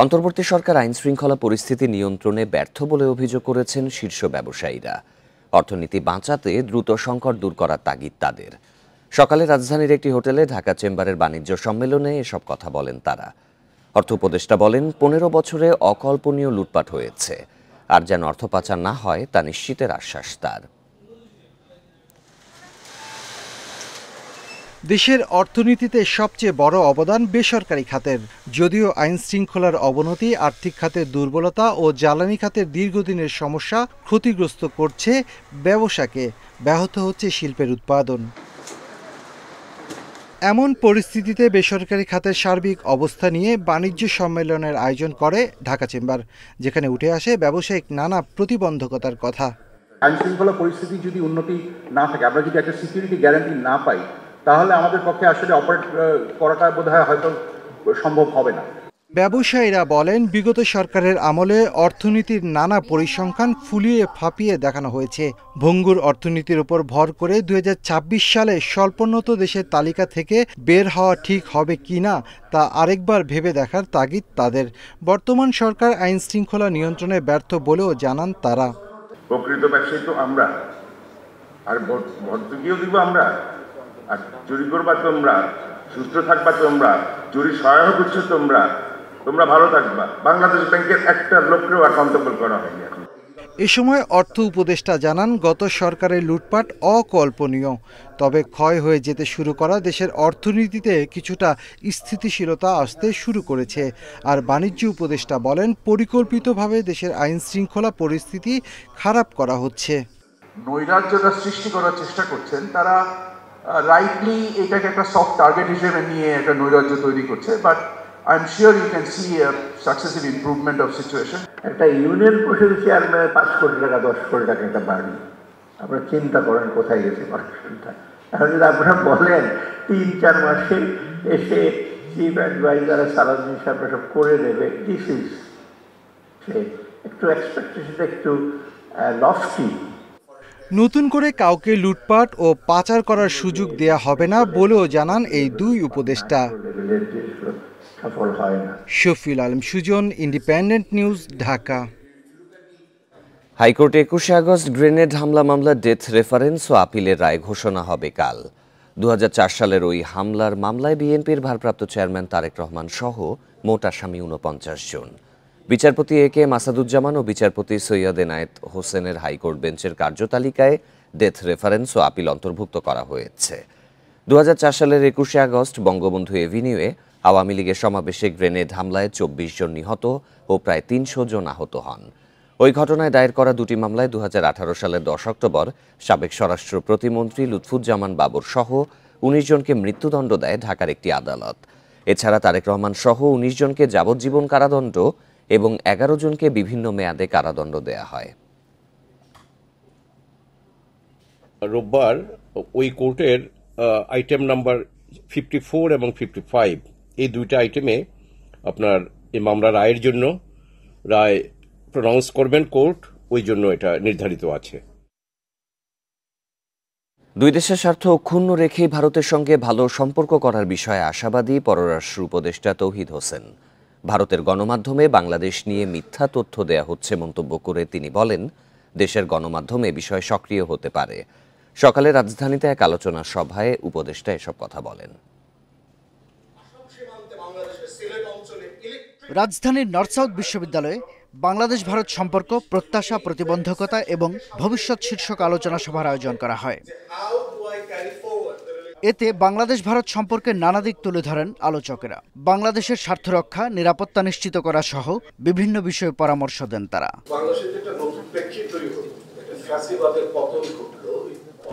অন্তর্বর্তী সরকার আইনশৃঙ্খলা পরিস্থিতি নিয়ন্ত্রণে ব্যর্থ বলে অভিযোগ করেছেন শীর্ষ ব্যবসায়ীরা। অর্থনীতি বাঁচাতে দ্রুত সংকট দূর করার তাগিদ তাদের। সকালে রাজধানীর একটি হোটেলে ঢাকা চেম্বারের বাণিজ্য সম্মেলনে এসব কথা বলেন তারা। অর্থ উপদেষ্টা বলেন, ১৫ বছরে অকল্পনীয় লুটপাট হয়েছে, আর যেন অর্থ পাচার না হয় তা নিশ্চিতের আশ্বাস তার। দেশের অর্থনীতিতে সবচেয়ে বড় অবদান বেসরকারি খাতের। যদিও আইন শৃঙ্খলার অবনতি, আর্থিক খাতের দুর্বলতা ও জ্বালানি খাতের দীর্ঘদিনের সমস্যা ক্ষতিগ্রস্ত করছে ব্যবসাকে, ব্যাহত হচ্ছে শিল্পের উৎপাদন। এমন পরিস্থিতিতে বেসরকারি খাতের সার্বিক অবস্থা নিয়ে বাণিজ্য সম্মেলনের আয়োজন করে ঢাকা চেম্বার, যেখানে উঠে আসে ব্যবসায়িক নানা প্রতিবন্ধকতার কথা। আইন শৃঙ্খলা পরিস্থিতি যদি উন্নতি না থাকে, আমরা যদি একটা সিকিউরিটি গ্যারান্টি না পাই, তাহলে আমাদের পক্ষে আসলে অপারেট করাটা বোধহয় হয়তো সম্ভব হবে না। ব্যবসায়ীরা বলেন, বিগত সরকারের আমলে অর্থনীতির নানা পরিসংখ্যান ফুলিয়ে ফাঁপিয়ে দেখানো হয়েছে। ভঙ্গুর অর্থনীতির উপর ভর করে ২০২৬ সালে স্বল্পোন্নত দেশের তালিকা থেকে বের হওয়া ঠিক হবে কিনা তা আরেকবার ভেবে দেখার তাগিদ তাদের। বর্তমান সরকার আইন শৃঙ্খলা নিয়ন্ত্রণে ব্যর্থ বলেও জানান তারা। প্রকৃত ব্যবসায়ী তো আমরা, আর ভর্তুকিও দিব আমরা, আর চুরি করবা তোমরা, সুস্থ থাকবা তোমরা, চুরি সহায়ক হচ্ছে তোমরা, তোমরা ভালো থাকবা। বাংলাদেশ ব্যাংকের একটা লোককেও অ্যাকাউন্টেবল করা হয়নি এখন। এ সময় অর্থ উপদেষ্টা জানান, গত সরকারের লুটপাট অকল্পনীয়, তবে ক্ষয় হয়ে যেতে শুরু করা দেশের অর্থনীতিতে কিছুটা স্থিতিশীলতা আসতে শুরু করেছে। আর বাণিজ্য উপদেষ্টা বলেন, পরিকল্পিতভাবে দেশের আইন শৃঙ্খলা পরিস্থিতি খারাপ করা হচ্ছে। নৈরাজ্যতা সৃষ্টি করার চেষ্টা করছেন তারা, রাইটলি এটাকে একটা সফট টার্গেট হিসেবে নিয়ে একটা নৈরাজ্য তৈরি করছে, but I am sure you can see a successive improvement of situation. একটা ইউনিয়ন পরিষদ চেয়ারম্যানের ৫ কোটি টাকা ১০ কোটি টাকা একটা বাড়ি, আপনারা চিন্তা করেন কোথায় গেছে মানুষটা। এখন যদি আপনারা বলেন ৩-৪ মাসে এসে চিফ অ্যাডভাইজার সালাউদ্দিন সাহেব সব করে দেবে, দিস ইজ একটু এক্সপেকটেশনটা একটু লফটি। নতুন করে কাউকে লুটপাট ও পাচার করার সুযোগ দেয়া হবে না বলেও জানান এই দুই উপদেষ্টা। Shafiul Alam Sujan, independent news, Dhaka. হাইকোর্টে ২১ আগস্ট গ্রেনেড হামলা মামলার ডেথ রেফারেন্স ও আপিলের রায় ঘোষণা হবে কাল। ২০০৪ সালের ওই হামলার মামলায় বিএনপির ভারপ্রাপ্ত চেয়ারম্যান তারেক রহমান সহ মোট আসামি ৪৯ জন। বিচারপতি এ কে মাসাদুজ্জামান ও বিচারপতি সৈয়দ এনায়েত হোসেনের হাইকোর্ট বেঞ্চের কার্যতালিকায় ডেথ রেফারেন্স ও আপিল অন্তর্ভুক্ত করা হয়েছে। ২০০৪ সালের ২১ আগস্ট বঙ্গবন্ধু এভিনিউয়ে আওয়ামী লীগের সমাবেশে গ্রেনেড হামলায় ২৪ জন নিহত ও প্রায় ৩০০ জন আহত হন। ওই ঘটনায় দায়ের করা দুটি মামলায় ২০১৮ সালের ১০ অক্টোবর সাবেক স্বরাষ্ট্র প্রতিমন্ত্রী লুৎফুজ্জামান বাবর সহ ১৯ জনকে মৃত্যুদণ্ড দেয় ঢাকার একটি আদালত। এছাড়া তারেক রহমান সহ ১৯ জনকে যাবজ্জীবন কারাদণ্ড এবং ১১ জনকে বিভিন্ন মেয়াদে কারাদণ্ড দেয়া হয়। রোববার ওই কোর্টের আইটেম নাম্বার 54 এবং 55 এই দুইটা আইটেমে আপনার এই মামলার রায়ের জন্য রায় প্রনাউন্স করবেন কোর্ট, ওই জন্য এটা নির্ধারিত আছে। দুই দেশের স্বার্থ অক্ষুণ্ণ রেখে ভারতের সঙ্গে ভালো সম্পর্ক করার বিষয়ে আশাবাদী পররাষ্ট্র উপদেষ্টা তৌহিদ হোসেন। ভারতের গণমাধ্যমে বাংলাদেশ নিয়ে মিথ্যা তথ্য দেয়া হচ্ছে মন্তব্য করে তিনি বলেন, দেশের গণমাধ্যম এ বিষয়ে সক্রিয় হতে পারে। সকালে রাজধানীতে এক আলোচনা সভায় উপদেষ্টা এসব কথা বলেন। রাজধানীর নর্থ সাউথ বিশ্ববিদ্যালয়ে বাংলাদেশ ভারত সম্পর্ক, প্রত্যাশা, প্রতিবন্ধকতা এবং ভবিষ্যৎ শীর্ষক আলোচনা সভার আয়োজন করা হয়। এতে বাংলাদেশ ভারত সম্পর্কের নানা দিক তুলে ধরেন আলোচকেরা। বাংলাদেশের স্বার্থ রক্ষা, নিরাপত্তা নিশ্চিত করা সহ বিভিন্ন বিষয়ে পরামর্শ দেন তারা।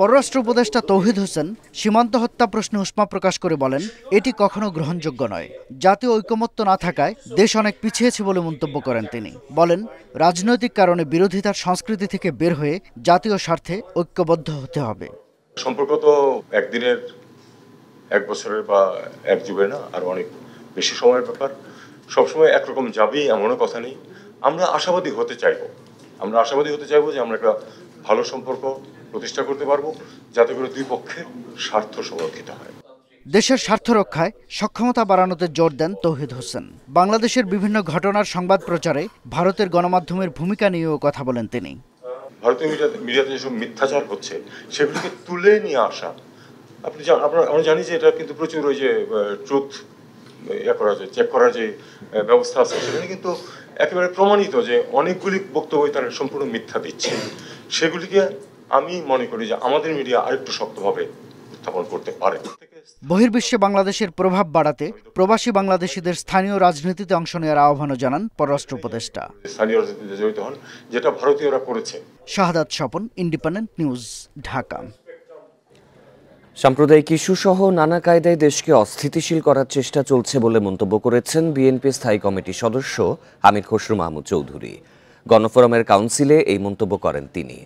পররাষ্ট্র উপদেষ্টা তৌহিদ হোসেন সীমান্ত হত্যা প্রশ্নে উষ্মা প্রকাশ করে বলেন, এটি কখনো গ্রহণযোগ্য নয়। জাতীয় ঐকমত্য না থাকায় দেশ অনেক পিছিয়েছে বলে মন্তব্য করেন তিনি। বলেন, রাজনৈতিক কারণে বিরোধিতার সংস্কৃতি থেকে বের হয়ে জাতীয় স্বার্থে ঐক্যবদ্ধ হতে হবে। সম্পর্ক তো একদিনের, এক বছরের বা এক যুগের না, আর অনেক বেশি সময়ের ব্যাপার। সবসময় একরকম যাবেই এমনও কথা নেই। আমরা আশাবাদী হতে চাইবো যে আমরা একটা ভালো সম্পর্ক প্রতিষ্ঠা করতে পারবো, যাতে করে দুই পক্ষের স্বার্থ সংরক্ষিত হয়। দেশের স্বার্থ রক্ষায় সক্ষমতা বাড়ানোতে জোর দেন তৌহিদ হোসেন। বাংলাদেশের বিভিন্ন ঘটনার সংবাদ প্রচারে ভারতের গণমাধ্যমের ভূমিকা নিয়েও কথা বলেন তিনি। ভারতীয় মিডিয়াতে যেসব মিথ্যাচার হচ্ছে সেগুলিকে তুলে নিয়ে আসা, আমরা জানি যে এটা কিন্তু প্রচুর ওই যে ট্রুথ চেক করার যে ব্যবস্থা আছে সেখানে কিন্তু একেবারে প্রমাণিত যে অনেকগুলি বক্তব্য তারা সম্পূর্ণ মিথ্যা দিচ্ছে। সেগুলিকে আমি মনে করি যে আমাদের মিডিয়া আরেকটু শক্তভাবে উত্থাপন করতে পারে। বহির্বিশ্বে বাংলাদেশের প্রভাব বাড়াতে প্রবাসী বাংলাদেশিদের স্থানীয় রাজনীতিতে অংশ নেওয়ার আহ্বানও জানান পররাষ্ট্র উপদেষ্টা। স্থানীয় রাজনীতিতে জড়িত হন, যেটা ভারতীয়রা করেছে। শাহাদাত স্বপন, ইন্ডিপেন্ডেন্ট নিউজ, ঢাকা। সাম্প্রদায়িক ইস্যুসহ নানা কায়দায় দেশকে অস্থিতিশীল করার চেষ্টা চলছে বলে মন্তব্য করেছেন বিএনপি স্থায়ী কমিটির সদস্য হামিদ খসরু মাহমুদ চৌধুরী। গণফোরামের কাউন্সিলে এই মন্তব্য করেন তিনি।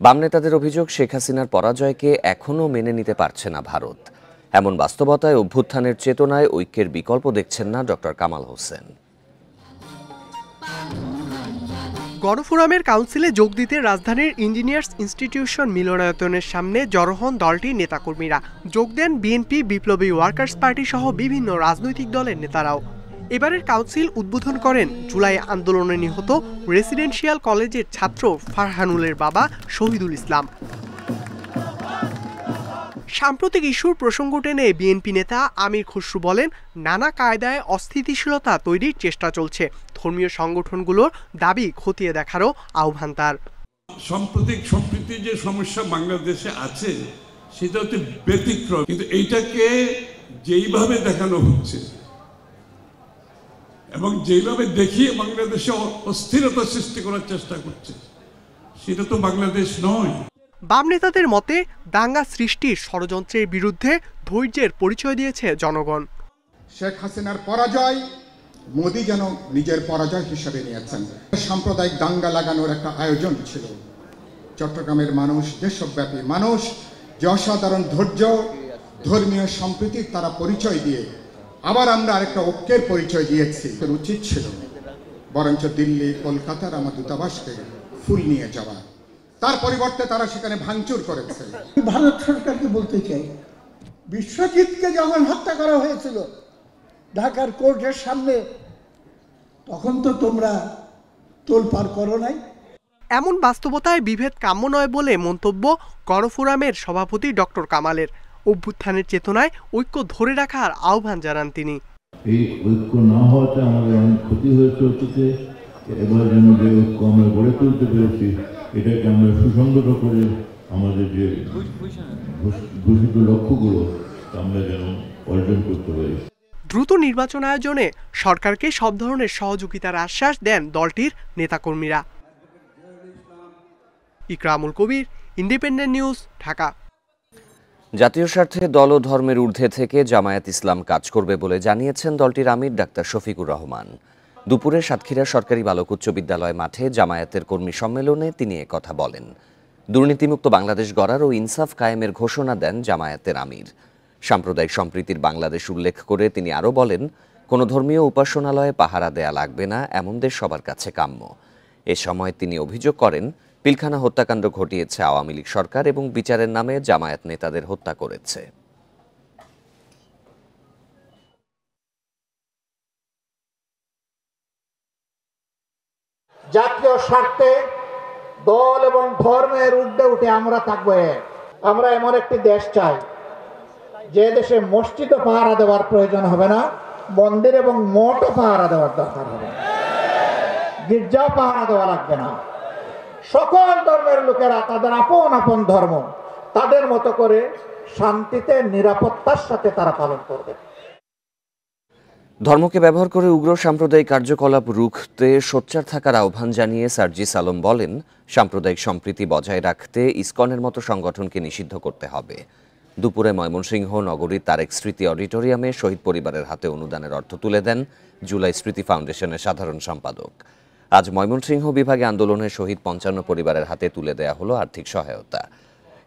বাম নেতাদের অভিযোগ, শেখ হাসিনার পরাজয়কে এখনও মেনে নিতে পারছে না ভারত। এমন বাস্তবতায় অভ্যুত্থানের চেতনায় ঐক্যের বিকল্প দেখছেন না ডক্টর কামাল হোসেন। গণফোরামের কাউন্সিলে যোগ দিতে রাজধানীর ইঞ্জিনিয়ার্স ইনস্টিটিউশন মিলনায়তনের সামনে জড়ো হন দলটির নেতাকর্মীরা। যোগ দেন বিএনপি, বিপ্লবী ওয়ার্কার্স পার্টি সহ বিভিন্ন রাজনৈতিক দলের নেতারাও। এবারের কাউন্সিল উদ্বোধন করেন জুলাই আন্দোলনে নিহত রেসিডেন্সিয়াল কলেজের ছাত্র ফারহানুলের বাবা শহীদুল ইসলাম। সাম্প্রতিক ইস্যুর প্রসঙ্গ টেনে বিএনপি নেতা আমির খসরু বলেন, নানা কায়দায় অস্থিতিশীলতা তৈরির চেষ্টা চলছে। ধর্মীয় সংগঠনগুলোর দাবি খতিয়ে দেখারও আহ্বান তার। সাম্প্রতিক সম্প্রীতির যে সমস্যা বাংলাদেশে আছে সেটা হচ্ছে ব্যতিক্রম, কিন্তু এইটাকে যেইভাবে দেখানো হচ্ছে এবং যেইভাবে দেখিয়ে বাংলাদেশে অস্থিরতা সৃষ্টি করার চেষ্টা করছে সেটা তো বাংলাদেশ নয়। বাম নেতাদের মতে দাঙ্গা সৃষ্টির ষড়যন্ত্রের বিরুদ্ধে ধৈর্যের পরিচয় দিয়েছে জনগণ। শেখ হাসিনার পরাজয় মোদি যেন নিজের পরাজয় হিসেবে নিয়েছেন। সাম্প্রদায়িক দাঙ্গা লাগানোর একটা আয়োজন ছিল। চট্টগ্রামের মানুষ, দেশব্যাপী মানুষ যে অসাধারণ ধৈর্য, ধর্মীয় সম্প্রীতির তারা পরিচয় দিয়ে আবার আমরা আরেকটা ঐক্যের পরিচয় দিয়েছি। উচিত ছিল বরঞ্চ দিল্লি, কলকাতার আমার দূতাবাসকে ফুল নিয়ে যাওয়া, তার পরিবর্তে তারা সেখানে ভাঙচুর করেছে। ভারত সরকারকে বলতে চাই, বিশ্বজিৎকে যখন হত্যা করা হয়েছিল ঢাকার কোর্টের সামনে, তখন তো তোমরা তোলপাড় করো নাই। এমন বাস্তবতায় বিভেদ কাম্য নয় বলে মন্তব্য গণফোরামের সভাপতি ডক্টর কামালের। অভ্যুত্থানের চেতনায় ঐক্য ধরে রাখার আহ্বান জানান তিনি। এই ঐক্য না হওয়াতে আমাদের অনেক ক্ষতি হয়েছে অতীতে। এবার যেন যে ঐক্য আমরা গড়ে তুলতে পেরেছি এটাকে আমরা সুসংগত করে আমাদের যে ঘোষিত লক্ষ্যগুলো আমরা যেন অর্জন করতে পারি। দ্রুত নির্বাচন আয়োজনে সরকারকে সব ধরনের সহযোগিতার আশ্বাস দেন দলটির নেতাকর্মীরা। ইকরামুল কবির, ইন্ডিপেন্ডেন্ট নিউজ, ঢাকা। জাতীয় স্বার্থে দল ও ধর্মের ঊর্ধ্বে থেকে জামায়াত ইসলাম কাজ করবে বলে জানিয়েছেন দলটির আমির ডাক্তার শফিকুর রহমান। দুপুরে সাতক্ষীরা সরকারি বালক উচ্চ বিদ্যালয় মাঠে জামায়াতের কর্মী সম্মেলনে তিনি একথা বলেন। দুর্নীতিমুক্ত বাংলাদেশ গড়ার ও ইনসাফ কায়েমের ঘোষণা দেন জামায়াতের আমির। সাম্প্রদায়িক সম্প্রীতির বাংলাদেশ উল্লেখ করে তিনি আরও বলেন, কোনো ধর্মীয় উপাসনালয়ে পাহারা দেয়া লাগবে না, এমন দেশ সবার কাছে কাম্য। এ সময় তিনি অভিযোগ করেন, পিলখানা হত্যাকাণ্ড ঘটিয়েছে আওয়ামী লীগ সরকার এবং বিচারের নামে জামায়াত নেতাদের হত্যা করেছে। জাতীয় স্বার্থে দল এবং ধর্মের ঊর্ধ্বে উঠে আমরা থাকবো। আমরা এমন একটি দেশ চাই যে দেশে মসজিদও পাহারা দেওয়ার প্রয়োজন হবে না, মন্দির এবং মঠও পাহারা দেওয়ার দরকার হবে, গির্জাও পাহারা দেওয়া লাগবে না। সকল ধর্মের লোকেরা তাদের আপন আপন ধর্ম তাদের মতো করে শান্তিতে নিরাপত্তার সাথে তারা পালন করবে। ধর্মকে ব্যবহার করে উগ্র সাম্প্রদায়িক কার্যকলাপ রুখতে সোচ্চার থাকার আহ্বান জানিয়ে সার্জিস আলম বলেন, সাম্প্রদায়িক সম্প্রীতি বজায় রাখতে ইসকনের মতো সংগঠনকে নিষিদ্ধ করতে হবে। দুপুরে ময়মনসিংহ নগরীর তারেক স্মৃতি অডিটোরিয়ামে শহীদ পরিবারের হাতে অনুদানের অর্থ তুলে দেন জুলাই স্মৃতি ফাউন্ডেশনের সাধারণ সম্পাদক। আজ ময়মনসিংহ বিভাগে আন্দোলনে শহীদ ৫৫ পরিবারের হাতে তুলে দেয়া হলো আর্থিক সহায়তা।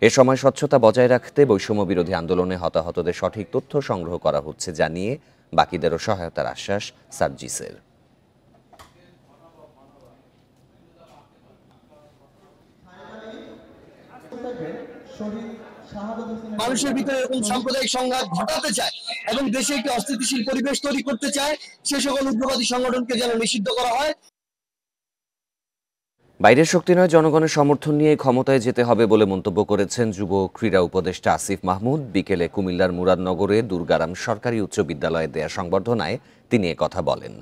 এ সময় স্বচ্ছতা বজায় রাখতে বৈষম্য বিরোধী আন্দোলনে হতাহতদের সঠিক তথ্য সংগ্রহ করা হচ্ছে জানিয়ে বাকিদেরও সহায়তার আশ্বাস সার্জিসের। শহীদ মানুষের ভিতরে এরকম সাম্প্রদায়িক সংঘাত ঘটাতে চায় এবং দেশে একটি অস্থিতিশীল পরিবেশ তৈরি করতে চায়, সে সকল উগ্রবাদী সংগঠনকে যেন নিষিদ্ধ করা হয়। বাইরের শক্তি নয়, জনগণের সমর্থন নিয়ে ক্ষমতায় যেতে হবে বলে মন্তব্য করেছেন যুব ক্রীড়া উপদেষ্টা আসিফ মাহমুদ। বিকেলে কুমিল্লার মুরাদনগরে দুর্গারাম সরকারি উচ্চ বিদ্যালয়ে দেয়া সংবর্ধনায় তিনি কথা বলেন।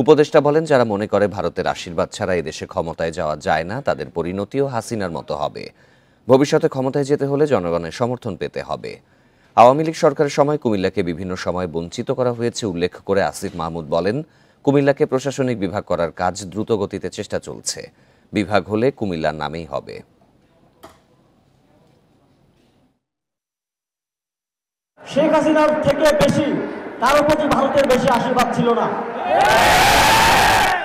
উপদেষ্টা বলেন, যারা মনে করে ভারতের আশীর্বাদ ছাড়া এদেশে ক্ষমতায় যাওয়া যায় না, তাদের পরিণতিও হাসিনার মতো হবে। ভবিষ্যতে ক্ষমতায় যেতে হলে জনগণের সমর্থন পেতে হবে। আওয়ামী লীগ সরকারের সময় কুমিল্লাকে বিভিন্ন সময় বঞ্চিত করা হয়েছে উল্লেখ করে আসিফ মাহমুদ বলেন, কুমিল্লাকে প্রশাসনিক বিভাগ করার কাজ দ্রুত গতিতে চেষ্টা চলছে। বিভাগ হলে কুমিল্লার নামেই হবে। শেখ হাসিনার থেকে বেশি কারো প্রতি ভারতের বেশি আশীর্বাদ ছিল না।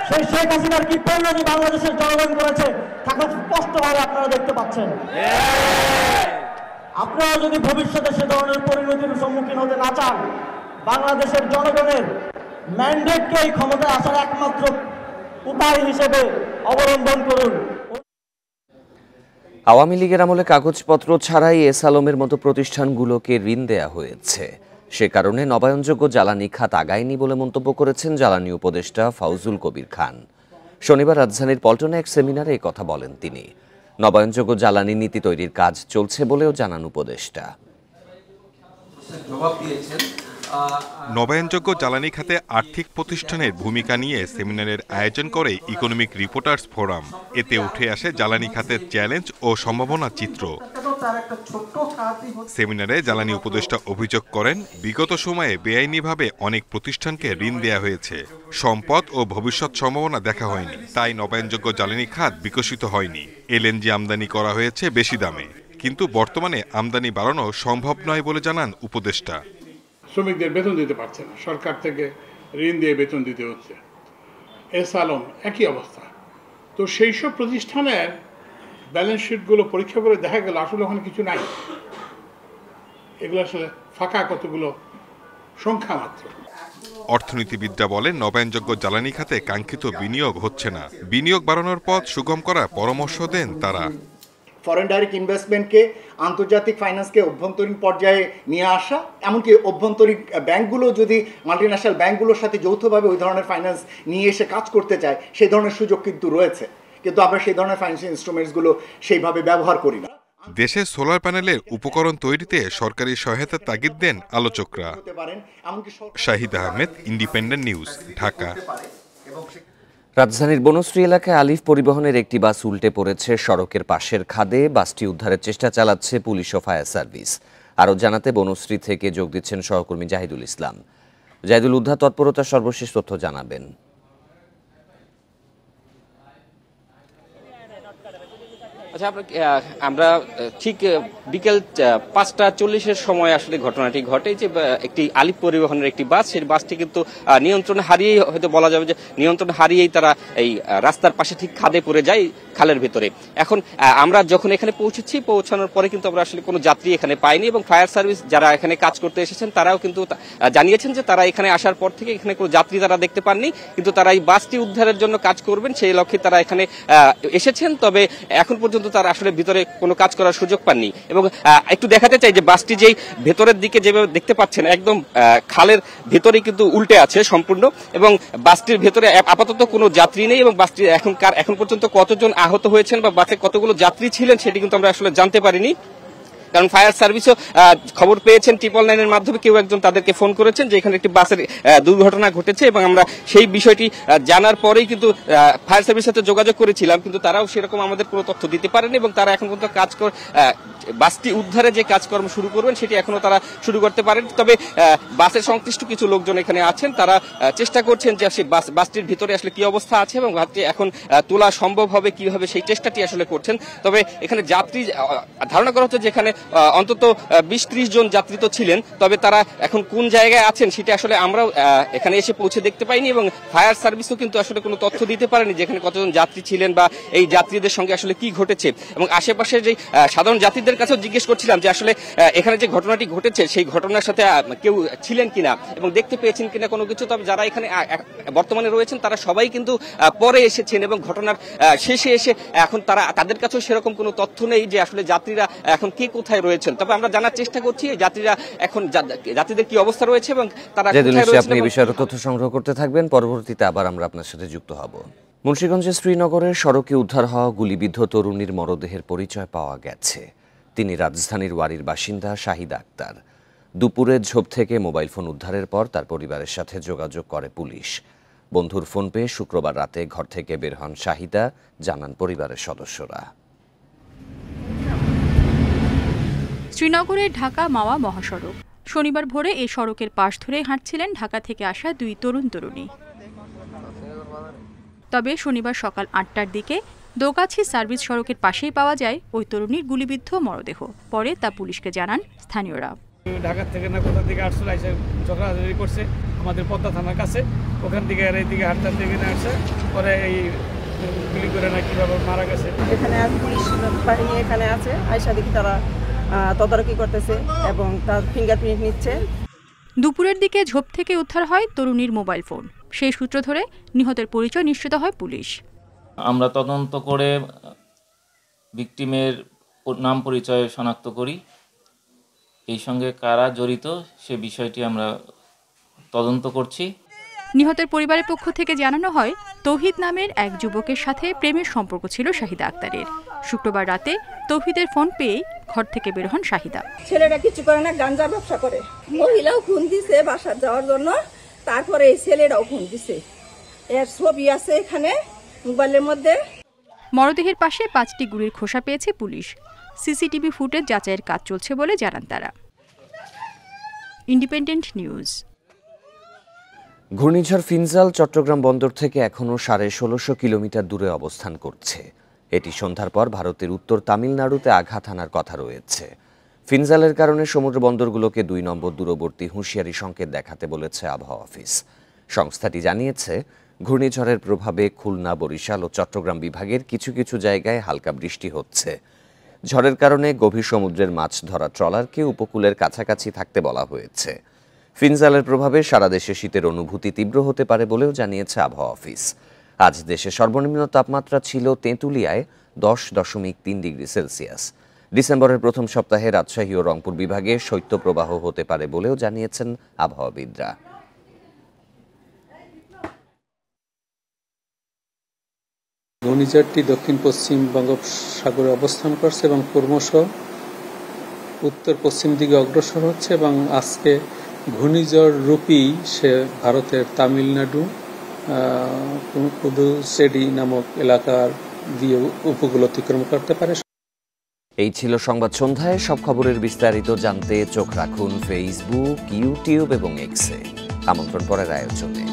সেই শেখ হাসিনার কি পরিণতি বাংলাদেশের জনগণ করেছে এখন স্পষ্টভাবে আপনারা দেখতে পাচ্ছেন। আপনারা যদি ভবিষ্যতে সে ধরনের পরিণতির সম্মুখীন হতে না চান, বাংলাদেশের জনগণের ম্যান্ডেটকে এই ক্ষমতায় আসার একমাত্র উপায় হিসেবে অবলম্বন করুন। আওয়ামী লীগের আমলে কাগজপত্র ছাড়াই এস আলমের মতো প্রতিষ্ঠানগুলোকে ঋণ দেয়া হয়েছে, সে কারণে নবায়নযোগ্য জ্বালানি খাত আগায়নি বলে মন্তব্য করেছেন জ্বালানি উপদেষ্টা ফাউজুল কবির খান। শনিবার রাজধানীর পল্টনে এক সেমিনারে কথা বলেন তিনি। নবায়নযোগ্য জ্বালানি নীতি তৈরির কাজ চলছে বলেও জানান উপদেষ্টা। নবায়নযোগ্য জ্বালানি খাতে আর্থিক প্রতিষ্ঠানের ভূমিকা নিয়ে সেমিনারের আয়োজন করে ইকোনমিক রিপোর্টার্স ফোরাম। এতে উঠে আসে জ্বালানি খাতের চ্যালেঞ্জ ও সম্ভাবনা চিত্র। সেমিনারে জ্বালানি উপদেষ্টা অভিযোগ করেন, বিগত সময়ে বেআইনিভাবে অনেক প্রতিষ্ঠানকে ঋণ দেয়া হয়েছে, সম্পদ ও ভবিষ্যৎ সম্ভাবনা দেখা হয়নি, তাই নবায়নযোগ্য জ্বালানি খাত বিকশিত হয়নি। এলএনজি আমদানি করা হয়েছে বেশি দামে, কিন্তু বর্তমানে আমদানি বাড়ানো সম্ভব নয় বলে জানান উপদেষ্টা। শ্রমিকদের বেতন দিতে পারছে না, সরকার থেকে ঋণ দিয়ে বেতন দিতে হচ্ছে। এস আলম একই অবস্থা। তো সেই সব প্রতিষ্ঠানের ব্যালেন্স শিটগুলো পরীক্ষা করে দেখা গেল আসলে ওখানে কিছু নাই, এগুলো আসলে ফাঁকা কতগুলো সংখ্যা মাত্র। অর্থনীতিবিদরা বলেন, নবায়নযোগ্য জ্বালানি খাতে কাঙ্ক্ষিত বিনিয়োগ হচ্ছে না। বিনিয়োগ বাড়ানোর পথ সুগম করার পরামর্শ দেন তারা। ফরেন ডাইরেক্ট ইনভেস্টমেন্টকে, আন্তর্জাতিক ফাইন্যান্সকে অভ্যন্তরীণ পর্যায়ে নিয়ে আসা, এমনকি অভ্যন্তরীণ ব্যাংকগুলো যদি মাল্টিন্যাশনাল ব্যাংকগুলোর সাথে যৌথভাবে ওই ধরনের ফাইন্যান্স নিয়ে এসে কাজ করতে চায়, সেই ধরনের সুযোগ কিন্তু রয়েছে, কিন্তু আমরা সেই ধরনের ফাইন্যান্সিয়াল ইনস্ট্রুমেন্টসগুলো সেইভাবে ব্যবহার করি না। দেশে সোলার প্যানেলের উপকরণ তৈরিতে সরকারি সহায়তার তাগিদ দেন আলোচকরা। Shahid Ahmed, independent news, Dhaka. রাজধানীর বনশ্রী এলাকায় আলিফ পরিবহনের একটি বাস উল্টে পড়েছে সড়কের পাশের খাদে। বাসটি উদ্ধারের চেষ্টা চালাচ্ছে পুলিশ ও ফায়ার সার্ভিস। আরও জানাতে বনশ্রী থেকে যোগ দিচ্ছেন সহকর্মী জাহিদুল ইসলাম। জাহিদুল, উদ্ধার তৎপরতার সর্বশেষ তথ্য জানাবেন। আচ্ছা, আমরা ঠিক বিকেল 5:40-এর সময় আসলে ঘটনাটি ঘটে যে একটি আলিফ পরিবহনের একটি বাস, সেই বাসটি কিন্তু নিয়ন্ত্রণ হারিয়েই, হয়তো বলা যাবে যে নিয়ন্ত্রণ হারিয়েই তারা এই রাস্তার পাশে ঠিক খাদে পড়ে যায়, খালের ভেতরে। এখন আমরা যখন এখানে পৌঁছানোর পরে কিন্তু আমরা আসলে কোনো যাত্রী এখানে পাইনি এবং ফায়ার সার্ভিস যারা এখানে কাজ করতে এসেছেন তারাও কিন্তু জানিয়েছেন যে তারা এখানে আসার পর থেকে এখানে কোনো যাত্রী তারা দেখতে পাননি, কিন্তু তারা এই বাসটি উদ্ধারের জন্য কাজ করবেন সেই লক্ষ্যে তারা এখানে এসেছেন। তবে এখন পর্যন্ত তারা আসলে ভিতরে কোনো কাজ করার সুযোগ পাননি। এবং একটু দেখাতে চাই যে বাসটি যেই ভেতরের দিকে যেভাবে দেখতে পাচ্ছেন একদম খালের ভেতরেই কিন্তু উল্টে আছে সম্পূর্ণ, এবং বাসটির ভেতরে আপাতত কোনো যাত্রী নেই এবং বাসটি এখন পর্যন্ত কতজন আহত হয়েছেন বা বাসে কতগুলো যাত্রী ছিলেন সেটি কিন্তু আমরা আসলে জানতে পারিনি, কারণ ফায়ার সার্ভিসও খবর পেয়েছেন 999-এর মাধ্যমে, কেউ একজন তাদেরকে ফোন করেছেন যে এখানে একটি বাসের দুর্ঘটনা ঘটেছে, এবং আমরা সেই বিষয়টি জানার পরেই কিন্তু ফায়ার সার্ভিসের সাথে যোগাযোগ করেছিলাম, কিন্তু তারাও সেরকম আমাদের কোনো তথ্য দিতে পারেনি এবং তারা এখন পর্যন্ত বাসটি উদ্ধারে যে কাজকর্ম শুরু করবেন সেটি এখনো তারা শুরু করতে পারেন। তবে বাসের সংশ্লিষ্ট কিছু লোকজন এখানে আছেন, তারা চেষ্টা করছেন যে সেই বাসটির ভিতরে আসলে কি অবস্থা আছে এবং বাসটি এখন তোলা সম্ভব হবে কিভাবে সেই চেষ্টাটি আসলে করছেন। তবে এখানে যাত্রী ধারণা করা হচ্ছে যে এখানে অন্তত 20-30 জন যাত্রী তো ছিলেন, তবে তারা এখন কোন জায়গায় আছেন সেটা আসলে আমরাও এখানে এসে পৌঁছে দেখতে পাইনি এবং ফায়ার সার্ভিসও কিন্তু আসলে কোনো তথ্য দিতে পারেনি যে এখানে কতজন যাত্রী ছিলেন বা এই যাত্রীদের সঙ্গে আসলে কি ঘটেছে। এবং আশেপাশে যে সাধারণ যাত্রীদের কাছেও জিজ্ঞেস করছিলাম যে আসলে এখানে যে ঘটনাটি ঘটেছে সেই ঘটনার সাথে কেউ ছিলেন কিনা এবং দেখতে পেয়েছেন কিনা কোনো কিছু। তবে যারা এখানে বর্তমানে রয়েছেন তারা সবাই কিন্তু পরে এসেছেন এবং ঘটনার শেষে এসে এখন তাদের কাছেও সেরকম কোনো তথ্য নেই যে আসলে যাত্রীরা এখন কে কোথায় কোথায় রয়েছেন। তবে আমরা জানার চেষ্টা করছি যাত্রীরা এখন যাত্রীদের কি অবস্থা রয়েছে এবং তারা আপনি এই বিষয়ে তথ্য সংগ্রহ করতে থাকবেন। পরবর্তীতে আবার আমরা আপনার সাথে যুক্ত হব। মুন্সিগঞ্জের শ্রীনগরের সড়কে উদ্ধার হওয়া গুলিবিদ্ধ তরুণীর মরদেহের পরিচয় পাওয়া গেছে। তিনি রাজধানীর ওয়ারির বাসিন্দা শাহিদা আক্তার। দুপুরে ঝোপ থেকে মোবাইল ফোন উদ্ধারের পর তার পরিবারের সাথে যোগাযোগ করে পুলিশ। বন্ধুর ফোন পেয়ে শুক্রবার রাতে ঘর থেকে বের হন শাহিদা, জানান পরিবারের সদস্যরা। শ্রীনগরের ঢাকা মাওয়া মহাসড়ক। শনিবার ভোরে এই সড়কের পাশ ধরে হাঁটছিলেন ঢাকা থেকে আসা দুই তরুণী। তবে শনিবার সকাল ৮টার দিকে দোগাছি সার্ভিস সড়কের পাশেই পাওয়া যায় ওই তরুণীর গুলিবিদ্ধ মরদেহ। পরে তা পুলিশকে জানান স্থানীয়রা। ঢাকা থেকে না কোথা থেকে আসছিল, এসে ঝগড়াঝাড়ি করছে আমাদের পদ্মা থানার কাছে। ওখান থেকে আর এইদিকে হাঁটতার দিকে না আসছে, পরে এই গুলি করে না কিভাবে মারা গেছে। এখানে আর পুলিশ বাহিনী এখানে আছে, আয়সা দেখি তারা তদারকি করতেছে এবং তার ফিঙ্গারপ্রিন্ট নিচ্ছে। দুপুরের দিকে ঝোপ থেকে উদ্ধার হয় তরুণীর মোবাইল ফোন। সেই সূত্র ধরে নিহতের পরিচয় নিশ্চিত হয় পুলিশ। আমরা তদন্ত করে ভিকটিমের নাম পরিচয় শনাক্ত করি। এই সঙ্গে কারা জড়িত সে বিষয়টি আমরা তদন্ত করছি। নিহতের পরিবারের পক্ষ থেকে জানানো হয়, তৌহিদ নামের এক যুবকের সাথে প্রেমের সম্পর্ক ছিল শাহিদা আক্তারের। শুক্রবার রাতে তৌহিদের ফোন পেয়ে ঘর থেকে বের হন শাহিদা। ছেলেটা কিছু করে না, গাঞ্জা ব্যবসা করে। মহিলাও ফোন দিছে বাসার যাওয়ার জন্য, তারপরে এই ছেলেটাও ফোন দিছে। এর ছবি আছে এখানে মোবাইলের মধ্যে। মরদেহের পাশে 5টি গুলির খোসা পেয়েছে পুলিশ। সিসিটিভি ফুটেজ যাচাইয়ের কাজ চলছে বলে জানান তারা। Independent news. ঘূর্ণিঝড় ফিনজাল চট্টগ্রাম বন্দর থেকে এখনও 1650 কিলোমিটার দূরে অবস্থান করছে। এটি সন্ধ্যার পর ভারতের উত্তর তামিলনাড়ুতে আঘাত হানার কথা রয়েছে। ফিনজালের কারণে সমুদ্র বন্দরগুলোকে 2 নম্বর দূরবর্তী হুঁশিয়ারি সংকেত দেখাতে বলেছে আবহাওয়া অফিস। সংস্থাটি জানিয়েছে, ঘূর্ণিঝড়ের প্রভাবে খুলনা, বরিশাল ও চট্টগ্রাম বিভাগের কিছু কিছু জায়গায় হালকা বৃষ্টি হচ্ছে। ঝড়ের কারণে গভীর সমুদ্রের মাছ ধরা ট্রলারকে উপকূলের কাছাকাছি থাকতে বলা হয়েছে। ফিনজালের প্রভাবে সারা দেশে শীতের অনুভূতি তীব্র হতে পারে বলেও জানিয়েছে আবহাওয়া অফিস। আজ দেশে সর্বনিম্ন তাপমাত্রা ছিল তেঁতুলিয়ায় 10.3 ডিগ্রি সেলসিয়াস। ডিসেম্বরের প্রথম সপ্তাহে রাজশাহী ও রংপুর বিভাগে শৈত্যপ্রবাহ হতে পারে বলেও জানিয়েছেন আবহাওয়াবিদরা। ঘূর্ণিঝড়টি দক্ষিণ পশ্চিম বঙ্গোপসাগরে অবস্থান করছে এবং ক্রমশ উত্তর পশ্চিম দিকে অগ্রসর হচ্ছে এবং আজকে ঘূর্ণিঝড় রূপী সে ভারতের তামিলনাড়ু পুদুচেরি নামক এলাকার দিয়ে উপকূল অতিক্রম করতে পারে। এই ছিল সংবাদ সন্ধ্যায়। সব খবরের বিস্তারিত জানতে চোখ রাখুন ফেসবুক, ইউটিউব এবং এক্সে। আমন্ত্রণ পরের আয়োজনে।